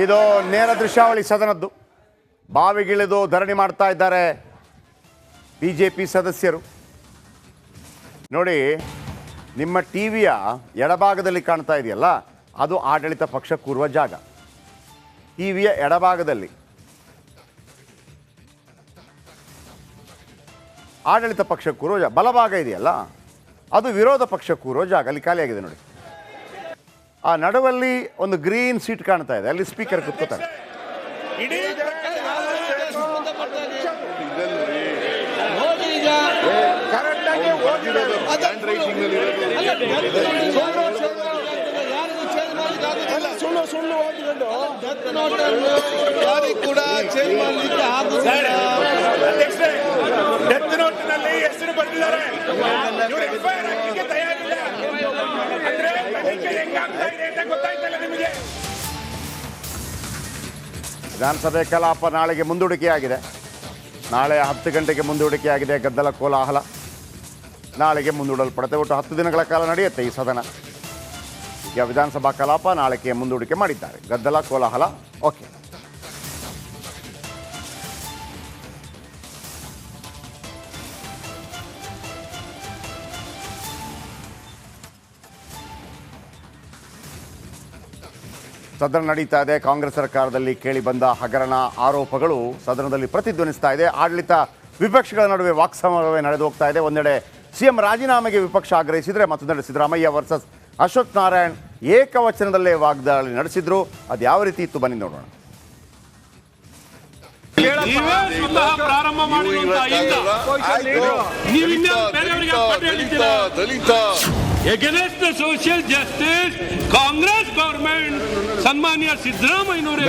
ಇದು ನೇರ ದೃಶ್ಯಾವಳಿ ಸದನದ್ದು. ಬಾವಿಗಿಳಿದು ಧರಣಿ ಮಾಡ್ತಾ ಇದ್ದಾರೆ ಬಿಜೆಪಿ ಸದಸ್ಯರು. ನೋಡಿ, ನಿಮ್ಮ ಟಿವಿಯ ಎಡಭಾಗದಲ್ಲಿ ಕಾಣ್ತಾ ಇದೆಯಲ್ಲ, ಅದು ಆಡಳಿತ ಪಕ್ಷ ಕೂರುವ ಜಾಗ. ಟಿವಿಯ ಎಡಭಾಗದಲ್ಲಿ ಆಡಳಿತ ಪಕ್ಷ ಕೂರೋ ಜಾಗ, ಬಲಭಾಗ ಇದೆಯಲ್ಲ ಅದು ವಿರೋಧ ಪಕ್ಷ ಕೂರೋ ಜಾಗ. ಅಲ್ಲಿ ಖಾಲಿಯಾಗಿದೆ ನೋಡಿ. ಆ ನಡುವಲ್ಲಿ ಒಂದು ಗ್ರೀನ್ ಸೀಟ್ ಕಾಣ್ತಾ ಇದೆ, ಅಲ್ಲಿ ಸ್ಪೀಕರ್ ಕೂತ್ಕೋತಾರೆ. ಸುಳ್ಳು ಓದಿಕೊಂಡು ಯಾರಿಗೆ ಕೂಡ ಚೇಂಜ್ ಮಾಡಲಿಕ್ಕೆ ಡೆತ್ ನೋಟ್ನಲ್ಲಿ ಹೆಸರು ಬರೆದಿದ್ದಾರೆ. ತಯಾರಿಲ್ಲ ಅಂದ್ರೆ ಹೆಂಗಾಗ್ತಾ ಇದೆ ಅಂತ ಗೊತ್ತಾಯ್ತಲ್ಲ ನಿಮಗೆ. ವಿಧಾನಸಭೆ ಕಲಾಪ ನಾಳೆಗೆ ಮುಂದೂಡಿಕೆಯಾಗಿದೆ. ನಾಳೆ 10 ಗಂಟೆಗೆ ಮುಂದೂಡಿಕೆಯಾಗಿದೆ. ಗದ್ದಲ ಕೋಲಾಹಲ ನಾಳೆಗೆ ಮುಂದೂಡಲ್ಪಡುತ್ತೆ. ಒಟ್ಟು 10 ದಿನಗಳ ಕಾಲ ನಡೆಯುತ್ತೆ ಈ ಸದನ. ಈಗ ವಿಧಾನಸಭಾ ಕಲಾಪ ನಾಳೆಗೆ ಮುಂದೂಡಿಕೆ ಮಾಡಿದ್ದಾರೆ. ಗದ್ದಲ ಕೋಲಾಹಲ ಓಕೆ. ಸದನ ನಡೀತಾ ಇದೆ. ಕಾಂಗ್ರೆಸ್ ಸರ್ಕಾರದಲ್ಲಿ ಕೇಳಿಬಂದ ಹಗರಣ ಆರೋಪಗಳು ಸದನದಲ್ಲಿ ಪ್ರತಿಧ್ವನಿಸ್ತಾ ಇದೆ. ಆಡಳಿತ ವಿಪಕ್ಷಗಳ ನಡುವೆ ವಾಕ್ಸಮರವೇ ನಡೆದು ಹೋಗ್ತಾ ಇದೆ. ಒಂದೆಡೆ ಸಿಎಂ ರಾಜೀನಾಮೆಗೆ ವಿಪಕ್ಷ ಆಗ್ರಹಿಸಿದರೆ, ಮತ್ತೊಂದೆಡೆ ಸಿದ್ದರಾಮಯ್ಯ ವರ್ಸಸ್ ಅಶ್ವಥ್ ನಾರಾಯಣ್ ಏಕವಚನದಲ್ಲೇ ವಾಗ್ದಾಳಿ ನಡೆಸಿದ್ರು. ಅದು ಯಾವ ರೀತಿ ಇತ್ತು ಬನ್ನಿ ನೋಡೋಣ. Against the social justice, Congress government ಸನ್ಮಾನ್ಯ ಸಿದ್ದರಾಮಯ್ಯನವರೇ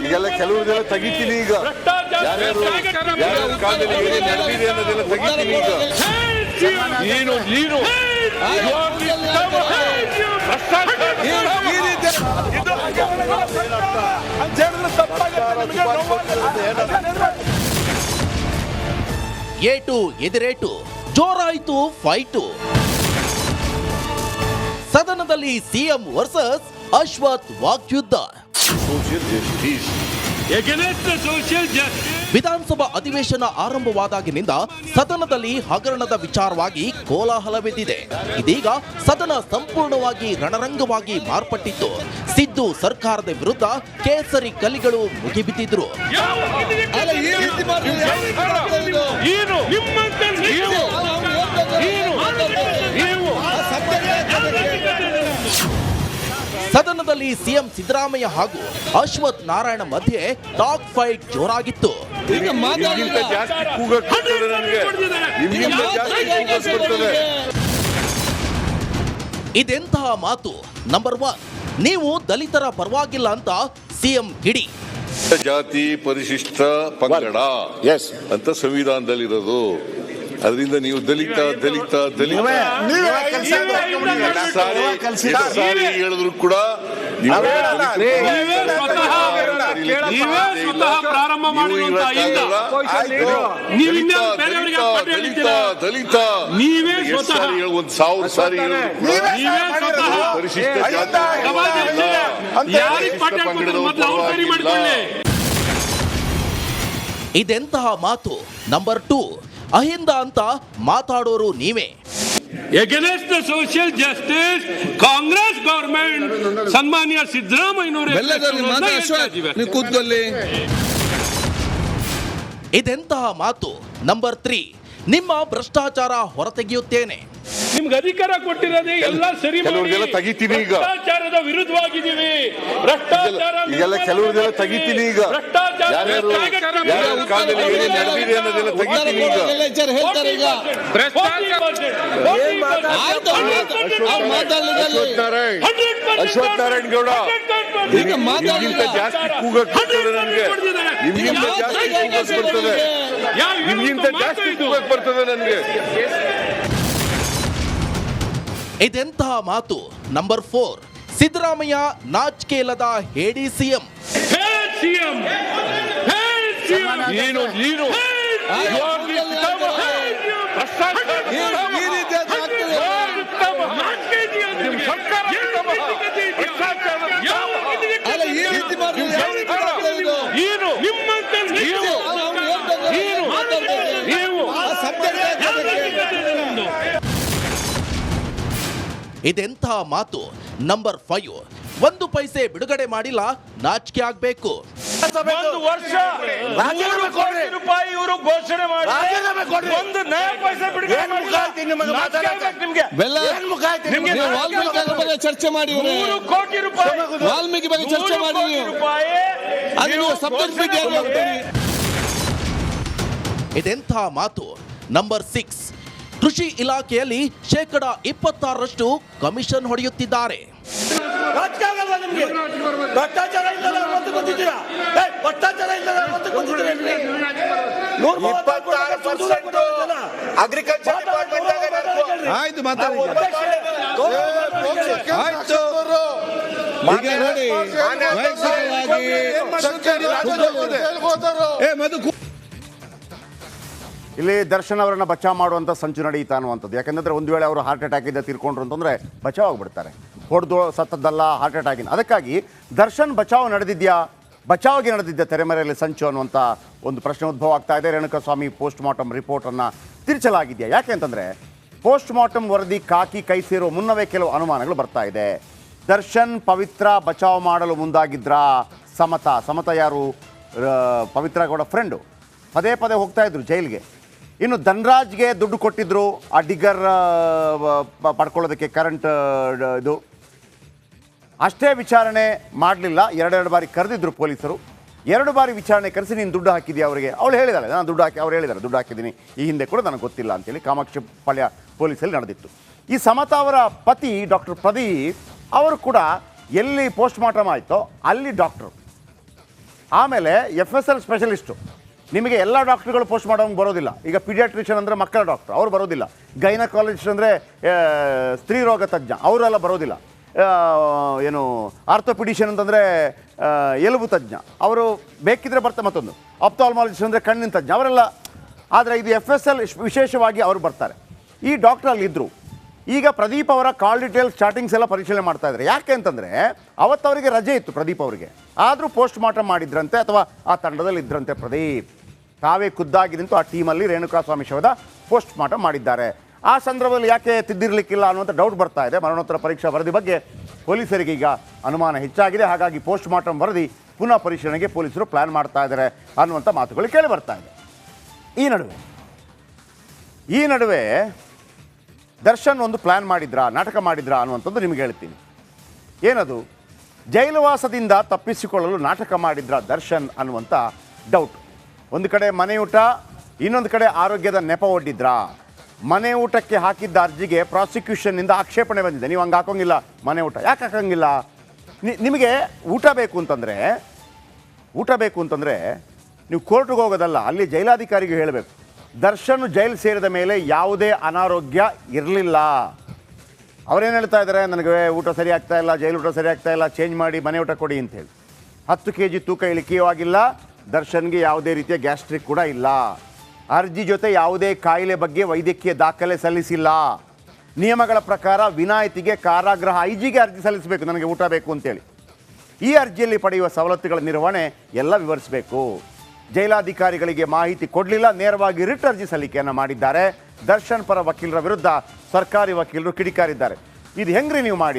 ಈಗೆಲ್ಲ ಕೆಲವು ಜನ ತೆಗಿತೀನಿ. ಈಗ ನಡೆದಿದೆ ಅನ್ನೋದೆಲ್ಲ ತೆಗಿತೀನಿ. ಈಗ ಏಟು ಎದಿರೇಟು ಜೋರಾಯಿತು ಫೈಟು. ಸದನದಲ್ಲಿ ಸಿಎಂ ವರ್ಸಸ್ ಅಶ್ವಥ್ ವಾಗ್ಯುದ್ಧ. ವಿಧಾನಸಭಾ ಅಧಿವೇಶನ ಆರಂಭವಾದಾಗಿನಿಂದ ಸದನದಲ್ಲಿ ಹಗರಣದ ವಿಚಾರವಾಗಿ ಕೋಲಾಹಲವೆದ್ದಿದೆ. ಇದೀಗ ಸದನ ಸಂಪೂರ್ಣವಾಗಿ ರಣರಂಗವಾಗಿ ಮಾರ್ಪಟ್ಟಿತ್ತು. ಸಿದ್ದು ಸರ್ಕಾರದ ವಿರುದ್ಧ ಕೇಸರಿ ಕಲಿಗಳು ಮುಗಿಬಿದ್ದಿದ್ರು. ಸದನದಲ್ಲಿ ಸಿಎಂ ಸಿದ್ದರಾಮಯ್ಯ ಹಾಗೂ ಅಶ್ವಥ್ ನಾರಾಯಣ ಮಧ್ಯೆ ಟಾಕ್ ಫೈಟ್ ಜೋರಾಗಿತ್ತು. ಇದೆಂತಹ ಮಾತು? ನಂಬರ್ 1, ನೀವು ದಲಿತರ ಪರವಾಗಿಲ್ಲ ಅಂತ ಸಿಎಂ ಕಿಡಿ. ಜಾತಿ ಪರಿಶಿಷ್ಟ ಪಂಗಡ ಅಂತ ಸಂವಿಧಾನದಲ್ಲಿರೋದು. ಅದರಿಂದ ನೀವು ದಲಿತ ಹೇಳಿದ್ರು ಕೂಡ ದಲಿತ 1,000 ಸಾರಿ ಪರಿಶಿಷ್ಟ ಇದೆಂತಹ ಮಾತು? ನಂಬರ್ 2, ಅಹಿಂದ ಅಂತ ಮಾತಾಡೋರು ನೀವೇ. Against the social justice, Congress government ಸನ್ಮಾನ್ಯ ಸಿದ್ದರಾಮಯ್ಯನವರೇ ಕೂತ್ಕೊಳ್ಳಿ. ಇದೆಂತಹ ಮಾತು? ನಂಬರ್ 3, ನಿಮ್ಮ ಭ್ರಷ್ಟಾಚಾರ ಹೊರತೆಗೆಯುತ್ತೇನೆ. ನಿಮ್ಗೆ ಅಧಿಕಾರ ಕೊಟ್ಟಿರೋದೇ ಎಲ್ಲ ಸರಿ ತೆಗಿತೀನಿ. ಈಗ ಭ್ರಷ್ಟಾಚಾರದ ವಿರುದ್ಧವಾಗಿದ್ದೀವಿ. ಭ್ರಷ್ಟಾಚಾರ ಈಗೆಲ್ಲ ಕೆಲವು ಜನ ತೆಗಿತೀನಿ. ಈಗ ನಡೆದಿದೆ ಅನ್ನೋದೆಲ್ಲ ತೆಗಿತೀನಿ. ಈಗ ಅಶ್ವಥ್ ನಾರಾಯಣ್ ಗೌಡ ನಿಮ್ಗಿಂತ ಜಾಸ್ತಿ ಕೂಗಕ್ಕೆ ಬರ್ತದೆ. ನನಗೆ ನಿಮ್ಗಿಂತ ಜಾಸ್ತಿ ಕೂಗಕ್ಕೆ ಬರ್ತದೆ. ನಿಮ್ಗಿಂತ ಜಾಸ್ತಿ ಕೂಗಕ್ಕೆ ಬರ್ತದೆ ನನಗೆ. ಇದೆಂತಹ ಮಾತು? ನಂಬರ್ 4, ಸಿದ್ದರಾಮಯ್ಯ ನಾಚಿಕೆ ಇಲ್ಲದ ಹೇಡಿ ಸಿಎಂ. ಸರ್ಕಾರ ಇದೆಂತಹ ಮಾತು? ನಂಬರ್ 5, 1 ಪೈಸೆ ಬಿಡುಗಡೆ ಮಾಡಿಲ್ಲ, ನಾಚಿಕೆ ಆಗ್ಬೇಕು. ಒಂದು ವರ್ಷ 100 ಕೋಟಿ ರೂಪಾಯಿ ಇವರು ಘೋಷಣೆ ಮಾಡಿ ಒಂದು ನಯ ಪೈಸೆ ಬಿಡುಗಡೆ ಮಾಡಿಲ್ಲ. ನಿಮ್ಗೆ ನೀವು ವಾಲ್ಮೀಕಿ ಬಗ್ಗೆ ಚರ್ಚೆ ಮಾಡಿ 100 ಕೋಟಿ ರೂಪಾಯಿ ವಾಲ್ಮೀಕಿ ಬಗ್ಗೆ ಚರ್ಚೆ ಮಾಡಿ ನೀವು ಸಬ್ಜೆಕ್ಟ್ ಬಿಟ್ಟು ಯಾರು ಹೋಗ್ತೀರಿ? ಇದೆಂತಹ ಮಾತು? ನಂಬರ್ 6, ಕೃಷಿ ಇಲಾಖೆಯಲ್ಲಿ 26% ಕಮಿಷನ್ ಹೊಡೆಯುತ್ತಿದ್ದಾರೆ. ಭ್ರಷ್ಟಾಚಾರ ಇಲ್ಲದ ಒತ್ತು ಬಂದಿದ್ದೀರಾ? ಭ್ರಷ್ಟಾಚಾರ ಇಲ್ಲದ ಒತ್ತು ಬಂದಿದ್ದೀರಾ? ಅಗ್ರಿಕಲ್ಚರ್ ಡಿಪಾರ್ಟ್ಮೆಂಟ್ ಆಯ್ತು ಮಾತಾಡಿ ಆಯ್ತು. ಈಗ ನೋಡಿ ಇಲ್ಲಿ ದರ್ಶನ್ ಅವರನ್ನ ಬಚಾವ್ ಮಾಡುವಂಥ ಸಂಚು ನಡೀತಾ ಅನ್ನುವಂಥದ್ದು. ಯಾಕೆಂದರೆ ಒಂದು ವೇಳೆ ಅವರು ಹಾರ್ಟ್ ಅಟ್ಯಾಕ್ ಇಂದ ತೀರ್ಕೊಂಡ್ರು ಅಂತಂದರೆ ಬಚಾವ್ ಆಗಿಬಿಡ್ತಾರೆ. ಹೊಡೆದು ಸತ್ತದ್ದಲ್ಲ, ಹಾರ್ಟ್ ಅಟ್ಯಾಕಿಂದ. ಅದಕ್ಕಾಗಿ ದರ್ಶನ್ ಬಚಾವ್ ನಡೆದಿದೆಯಾ, ಬಚಾವ್ಗೆ ನಡೆದಿದ್ದ ತೆರೆಮರೆಯಲ್ಲಿ ಸಂಚು ಅನ್ನುವಂಥ ಒಂದು ಪ್ರಶ್ನೆ ಉದ್ಭವ ಆಗ್ತಾ ಇದೆ. ರೇಣುಕಾಸ್ವಾಮಿ ಪೋಸ್ಟ್ ಮಾರ್ಟಮ್ ರಿಪೋರ್ಟನ್ನು ತಿರುಚಲಾಗಿದೆಯಾ? ಯಾಕೆ ಅಂತಂದರೆ ಪೋಸ್ಟ್ ಮಾರ್ಟಮ್ ವರದಿ ಕೈ ಸೇರೋ ಮುನ್ನವೇ ಕೆಲವು ಅನುಮಾನಗಳು ಬರ್ತಾ ಇದೆ. ದರ್ಶನ್ ಪವಿತ್ರ ಬಚಾವ್ ಮಾಡಲು ಮುಂದಾಗಿದ್ರಾ? ಸಮತ ಯಾರು? ಪವಿತ್ರ ಗೌಡ ಫ್ರೆಂಡು. ಪದೇ ಪದೇ ಹೋಗ್ತಾ ಇದ್ರು ಜೈಲಿಗೆ. ಇನ್ನು ಧನ್ರಾಜ್ಗೆ ದುಡ್ಡು ಕೊಟ್ಟಿದ್ರು ಆ ಡಿಗ್ಗರ್ ಪಡ್ಕೊಳ್ಳೋದಕ್ಕೆ, ಕರೆಂಟ್ ಇದು. ಅಷ್ಟೇ ವಿಚಾರಣೆ ಮಾಡಲಿಲ್ಲ, 2 ಬಾರಿ ಕರೆದಿದ್ರು ಪೊಲೀಸರು. 2 ಬಾರಿ ವಿಚಾರಣೆ ಕರೆಸಿ ನೀನು ದುಡ್ಡು ಹಾಕಿದ್ಯಾ ಅವರಿಗೆ? ಅವಳು ಹೇಳಿದಾಳೆ, ನಾನು ದುಡ್ಡು ಹಾಕಿ. ಅವ್ರು ಹೇಳಿದ್ದಾರೆ ದುಡ್ಡು ಹಾಕಿದ್ದೀನಿ, ಈ ಹಿಂದೆ ಕೂಡ ನನಗೆ ಗೊತ್ತಿಲ್ಲ ಅಂತೇಳಿ. ಕಾಮಾಕ್ಷಿ ಪಾಳ್ಯ ಪೊಲೀಸಲ್ಲಿ ನಡೆದಿತ್ತು. ಈ ಸಮತಾ ಅವರ ಪತಿ ಡಾಕ್ಟರ್ ಪ್ರದೀಪ್ ಅವರು ಕೂಡ ಎಲ್ಲಿ ಪೋಸ್ಟ್ ಮಾರ್ಟಮ್ ಆಯಿತೋ ಅಲ್ಲಿ ಡಾಕ್ಟ್ರು, ಆಮೇಲೆ FSL ಸ್ಪೆಷಲಿಸ್ಟು. ನಿಮಗೆ ಎಲ್ಲ ಡಾಕ್ಟ್ರುಗಳು ಪೋಸ್ಟ್ ಮಾರ್ಟಮ್ ಬರೋದಿಲ್ಲ. ಈಗ ಪೀಡಿಯಾಟ್ರಿಷಿಯನ್ ಅಂದರೆ ಮಕ್ಕಳ ಡಾಕ್ಟ್ರು, ಅವ್ರು ಬರೋದಿಲ್ಲ. ಗೈನಕಾಲಜಿಸ್ಟ್ ಅಂದರೆ ಸ್ತ್ರೀ ರೋಗ ತಜ್ಞ, ಅವರೆಲ್ಲ ಬರೋದಿಲ್ಲ. ಏನು ಆರ್ಥೋಪಿಡಿಷಿಯನ್ ಅಂತಂದರೆ ಎಲುಬು ತಜ್ಞ, ಅವರು ಬೇಕಿದ್ರೆ ಬರ್ತಾರೆ. ಮತ್ತೊಂದು ಆಪ್ಥಾಲ್ಮಾಲಜಿಸ್ಟ್ ಅಂದರೆ ಕಣ್ಣಿನ ತಜ್ಞ, ಅವರೆಲ್ಲ. ಆದರೆ ಇದು FSL ವಿಶೇಷವಾಗಿ ಅವರು ಬರ್ತಾರೆ. ಈ ಡಾಕ್ಟ್ರ್ ಅಲ್ಲಿದ್ದರು. ಈಗ ಪ್ರದೀಪ್ ಅವರ ಕಾಲ್ ಡೀಟೇಲ್ ಸ್ಟಾರ್ಟಿಂಗ್ಸ್ ಎಲ್ಲ ಪರಿಶೀಲನೆ ಮಾಡ್ತಾ ಇದ್ದಾರೆ. ಯಾಕೆ ಅಂತಂದರೆ ಅವತ್ತು ಅವರಿಗೆ ರಜೆ ಇತ್ತು ಪ್ರದೀಪ್ ಅವರಿಗೆ. ಆದರೂ ಪೋಸ್ಟ್ ಮಾರ್ಟಮ್ ಮಾಡಿದ್ರಂತೆ, ಅಥವಾ ಆ ತಂಡದಲ್ಲಿ ಇದ್ರಂತೆ ಪ್ರದೀಪ್. ತಾವೇ ಖುದ್ದಾಗಿ ನಿಂತು ಆ ಟೀಮಲ್ಲಿ ರೇಣುಕಾಸ್ವಾಮಿ ಶವದ ಪೋಸ್ಟ್ ಮಾರ್ಟಮ್ ಮಾಡಿದ್ದಾರೆ. ಆ ಸಂದರ್ಭದಲ್ಲಿ ಯಾಕೆ ತಿದ್ದಿರಲಿಕ್ಕಿಲ್ಲ ಅನ್ನುವಂಥ ಡೌಟ್ ಬರ್ತಾ ಇದೆ. ಮರಣೋತ್ತರ ಪರೀಕ್ಷಾ ವರದಿ ಬಗ್ಗೆ ಪೊಲೀಸರಿಗೆ ಈಗ ಅನುಮಾನ ಹೆಚ್ಚಾಗಿದೆ. ಹಾಗಾಗಿ ಪೋಸ್ಟ್ ಮಾರ್ಟಮ್ ವರದಿ ಪುನಃ ಪರಿಶೀಲನೆಗೆ ಪೊಲೀಸರು ಪ್ಲ್ಯಾನ್ ಮಾಡ್ತಾ ಇದ್ದಾರೆ ಅನ್ನುವಂಥ ಮಾತುಗಳು ಕೇಳಿ ಬರ್ತಾ ಇದೆ. ಈ ನಡುವೆ ದರ್ಶನ್ ಒಂದು ಪ್ಲ್ಯಾನ್ ಮಾಡಿದ್ರಾ, ನಾಟಕ ಮಾಡಿದ್ರಾ ಅನ್ನುವಂಥದ್ದು ನಿಮಗೆ ಹೇಳ್ತೀನಿ. ಏನದು? ಜೈಲುವಾಸದಿಂದ ತಪ್ಪಿಸಿಕೊಳ್ಳಲು ನಾಟಕ ಮಾಡಿದ್ರಾ ದರ್ಶನ್ ಅನ್ನುವಂಥ ಡೌಟ್. ಒಂದು ಕಡೆ ಮನೆಯೂಟ, ಇನ್ನೊಂದು ಕಡೆ ಆರೋಗ್ಯದ ನೆಪ ಒಡ್ಡಿದ್ರಾ. ಮನೆ ಊಟಕ್ಕೆ ಹಾಕಿದ್ದ ಅರ್ಜಿಗೆ ಪ್ರಾಸಿಕ್ಯೂಷನ್ನಿಂದ ಆಕ್ಷೇಪಣೆ ಬಂದಿದೆ. ನೀವು ಹಂಗೆ ಹಾಕೋಂಗಿಲ್ಲ ಮನೆ ಊಟ. ಯಾಕೆ ಹಾಕೋಂಗಿಲ್ಲ? ನಿಮಗೆ ಊಟ ಬೇಕು ಅಂತಂದರೆ ನೀವು ಕೋರ್ಟ್ಗೆ ಹೋಗೋದಲ್ಲ, ಅಲ್ಲಿ ಜೈಲಾಧಿಕಾರಿಗೆ ಹೇಳಬೇಕು. ದರ್ಶನ್ ಜೈಲು ಸೇರಿದ ಮೇಲೆ ಯಾವುದೇ ಅನಾರೋಗ್ಯ ಇರಲಿಲ್ಲ. ಅವರೇನು ಹೇಳ್ತಾ ಇದ್ದಾರೆ, ನನಗೆ ಊಟ ಸರಿ ಆಗ್ತಾ ಇಲ್ಲ, ಜೈಲು ಊಟ ಸರಿ ಆಗ್ತಾ ಇಲ್ಲ, ಚೇಂಜ್ ಮಾಡಿ ಮನೆ ಊಟ ಕೊಡಿ ಅಂತೇಳಿ. 10 kg ತೂಕ ಇಳಿಕೆಯೂ ಆಗಿಲ್ಲ. ದರ್ಶನ್ಗೆ ಯಾವುದೇ ರೀತಿಯ ಗ್ಯಾಸ್ಟ್ರಿಕ್ ಕೂಡ ಇಲ್ಲ. ಅರ್ಜಿ ಜೊತೆ ಯಾವುದೇ ಕಾಯಿಲೆ ಬಗ್ಗೆ ವೈದ್ಯಕೀಯ ದಾಖಲೆ ಸಲ್ಲಿಸಿಲ್ಲ. ನಿಯಮಗಳ ಪ್ರಕಾರ ವಿನಾಯಿತಿಗೆ ಕಾರಾಗೃಹ IGಗೆ ಅರ್ಜಿ ಸಲ್ಲಿಸಬೇಕು, ನನಗೆ ಊಟ ಬೇಕು ಅಂತೇಳಿ. ಈ ಅರ್ಜಿಯಲ್ಲಿ ಪಡೆಯುವ ಸವಲತ್ತುಗಳ ನಿರ್ವಹಣೆ ಎಲ್ಲ ವಿವರಿಸಬೇಕು. ಜೈಲಾಧಿಕಾರಿಗಳಿಗೆ ಮಾಹಿತಿ ಕೊಡಲಿಲ್ಲ, ನೇರವಾಗಿ ರಿಟ್ ಅರ್ಜಿ ಸಲ್ಲಿಕೆಯನ್ನು ಮಾಡಿದ್ದಾರೆ. ದರ್ಶನ್ ಪರ ವಕೀಲರ ವಿರುದ್ಧ ಸರ್ಕಾರಿ ವಕೀಲರು ಕಿಡಿಕಾರಿದ್ದಾರೆ. ಇದು ಹೆಂಗ್ರಿ ನೀವು ಮಾಡಿ